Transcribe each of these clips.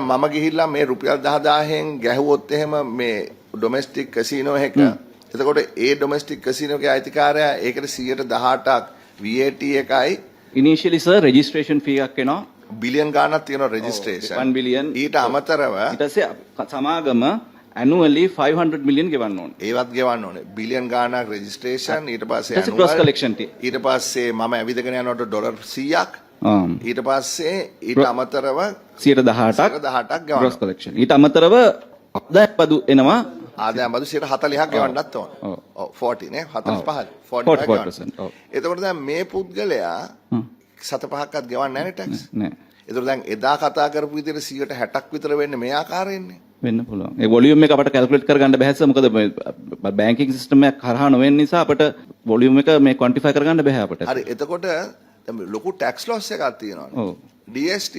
මම ගිහිල්ලා මේ රුපියල් 10000න් ගැහුවොත් එහෙම මේ ඩොමෙස්ටික් කැසිනෝ එක එතකොට ඒ ඩොමෙස්ටික් කැසිනෝ එකේ අයිතිකාරයා ඒකට 118ක් VAT එකයි Initially sir registration fee එකක් එනවා බිලියන් ගාණක් තියෙනවා රෙජිස්ට්‍රේෂන් 1 billion ඊට අමතරව ඊට පස්සේ සමාගම annually 500 million ගෙවන්න ඕනේ. ඒවත් ගෙවන්න ඕනේ බිලියන් ගාණක් රෙජිස්ට්‍රේෂන් ඊට පස්සේ ඊට පස්සේ cross collection ටි. ඊට පස්සේ මම ඇවිදගෙන යනකොට ඩොලර් 100ක් ඊට පස්සේ ඊට අමතරව 118ක් 18ක් ගවන්න cross collection. ඊට අමතරව ආදායම් බදු එනවා ආදායම් බදු 40ක් ගෙවන්නත් ඕන. ඔව් 40 නේ 45 45%. ඔව්. එතකොට දැන් මේ පුද්ගලයා 7.5ක්වත් ගෙවන්නේ නැහැ නේ ටැක්ස්. නෑ. එතකොට දැන් එදා කතා කරපු විදිහට 160ක් විතර වෙන්නේ මේ ආකාරයෙන්නේ. වෙන්න පුළුවන්. ඒ වොලියුම් එක අපිට කැල්කියුලේට් කරගන්න බැහැ සර්. මොකද බැංකින් සිස්ටම් එක කරහා නොවෙන නිසා අපිට වොලියුම් එක මේ ක්වොන්ටිෆයි කරගන්න බැහැ අපිට. හරි එතකොට ලොකු ටැක්ස් ලොස් එකක් තියෙනවානේ. ඔව්. DST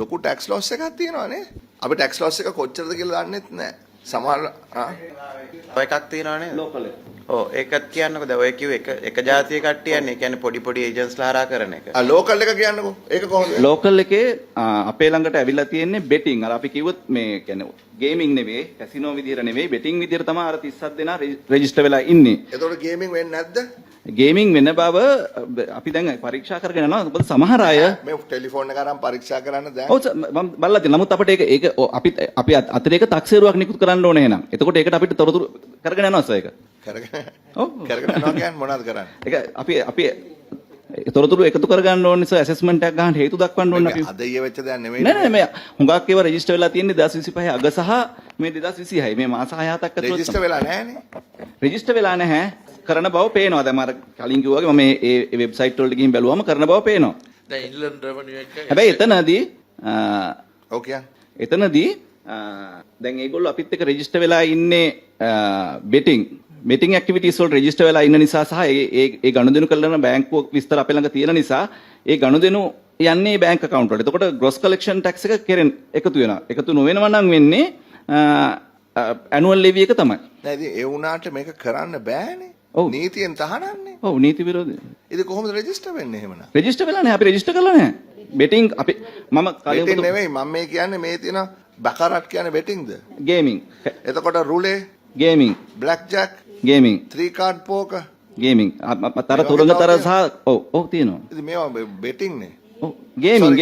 ලොකු ටැක්ස් ලොස් එකක් තියෙනවානේ. අපි ටැක්ස් ලොස් එක කොච්චරද කියලා දන්නෙත් නැහැ. සමහර ඔය එකක් තියෙනවානේ. ලෝකල් එක. ඔව් ඒකත් කියන්නකෝ. දැන් ඔය කිව්ව එක ජාතිය කට්ටියන්නේ. ඒ කියන්නේ පොඩි පොඩි ඒජන්ට්ස්ලා හරහා කරන එක. ලෝකල් එක කියන්නකෝ. ඒක කොහොමද? ලෝකල් එකේ අපේ ළඟට ඇවිල්ලා තියෙන්නේ බෙටිං. අර අපි කිව්වොත් මේ කියන්නේ ගේමින් නෙවෙයි, කැසිනෝ විදියට නෙවෙයි, බෙටිං විදියට තමයි අර 37 දෙනා රෙජිස්ටර් වෙලා ඉන්නේ. එතකොට ගේමින් වෙන්නේ නැද්ද? ගේමින් වෙන බව අපි දැන් පරීක්ෂා කරගෙන යනවා. මොකද සමහර අය මේ ටෙලිෆෝන් එක අරන් පරීක්ෂා කරන්න දැන්. ඔව් මම බලලා තියෙනවා. නමුත් අපිට ඒක අපි අතිරේක තක්සේරුවක් නිකුත් කරන්න ඕනේ එහෙනම්. එතකොට ඒකට අපිට තොරතුරු කරගෙන යනවා සර් ඒක. කරගෙන ඔව්. කරගෙන යනවා කියන්නේ මොනවද කරන්නේ? ඒක අපි තොරතුරු එකතු කරගන්න ඕනේ සර්. ඇසෙස්මන්ට් එකක් ගන්න හේතු දක්වන්න ඕනේ අපි. අද ඊයේ වෙච්ච දෙයක් නෙවෙයි. නෑ මේ හුඟක් ඒවා රෙජිස්ටර් වෙලා තියෙන්නේ 2025 අග සහ මේ 2026 මේ මාස 6-7ක් ඇතුළත රෙජිස්ටර් වෙලා නැහැනේ. රෙජිස්ටර් වෙලා නැහැ. කරන බව පේනවා. දැන් මම කලින් කිව්වා වගේ මම මේ වෙබ්සයිට් වලට ගිහින් බැලුවම කරන බව පේනවා. දැන් ඉන්ලන්ඩ් රෙවෙනියු එක හැබැයි එතනදී ඕකේ. එතනදී දැන් ඒගොල්ලෝ අපිත් එක්ක රෙජිස්ටර් වෙලා ඉන්නේ බෙටිං ඇක්ටිවිටීස් වල රෙජිස්ටර් වෙලා ඉන්න නිසා සහ ඒ ගනුදෙනු කරන බැංකුව විස්තර අපේ ළඟ තියෙන නිසා ඒ ගනුදෙනු යන්නේ බැංක් account වලට. එතකොට gross collection tax එක එකතු වෙනවා. එකතු නොවෙනවා නම් වෙන්නේ annual levy එක තමයි. නෑ ඉතින් ඒ වුණාට මේක කරන්න බෑනේ. ඔව්. නීතියෙන් තහනන්නේ. ඔව් නීති විරෝධී. ඉතින් කොහොමද රෙජිස්ටර් වෙන්නේ එහෙමනම්? රෙජිස්ටර් වෙලා නැහැ. අපි රෙජිස්ටර් කරලා නැහැ. බෙටිං අපි මම බෙටිං නෙවෙයි මම මේ කියන්නේ මේ තියෙන බකරට් කියන්නේ බෙටිංද? ගේමිං එතකොට roulette, gaming blackjack, gaming 3 card poker. Gaming අතර තුරංගතර සහ ඔව් තියෙනවා. ඉතින් මේවා බෙටිං නේ. ඔව් ගේමිං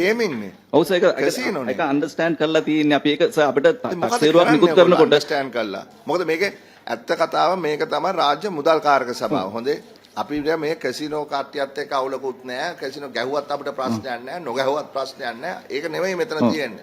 ගේමින් නේ. ඔව් සර් ඒක අන්ඩර්ස්ටෑන්ඩ් කරලා තියෙන්නේ අපි ඒක සර් අපිට තක්සේරුවක් නිකුත් කරනකොට අන්ඩර්ස්ටෑන්ඩ් කරලා. මොකද මේකේ ඇත්ත කතාව මේක තමයි රාජ්‍ය මුදල් කාරක සභාව. හොඳේ. අපි මේ කැසිනෝ කට්ටියත් එක්ක අවුලකුත් නැහැ. කැසිනෝ ගැහුවත් අපිට ප්‍රශ්නයක් නැහැ. නොගැහුවත් ප්‍රශ්නයක් නැහැ. ඒක නෙමෙයි මෙතන තියෙන්නේ.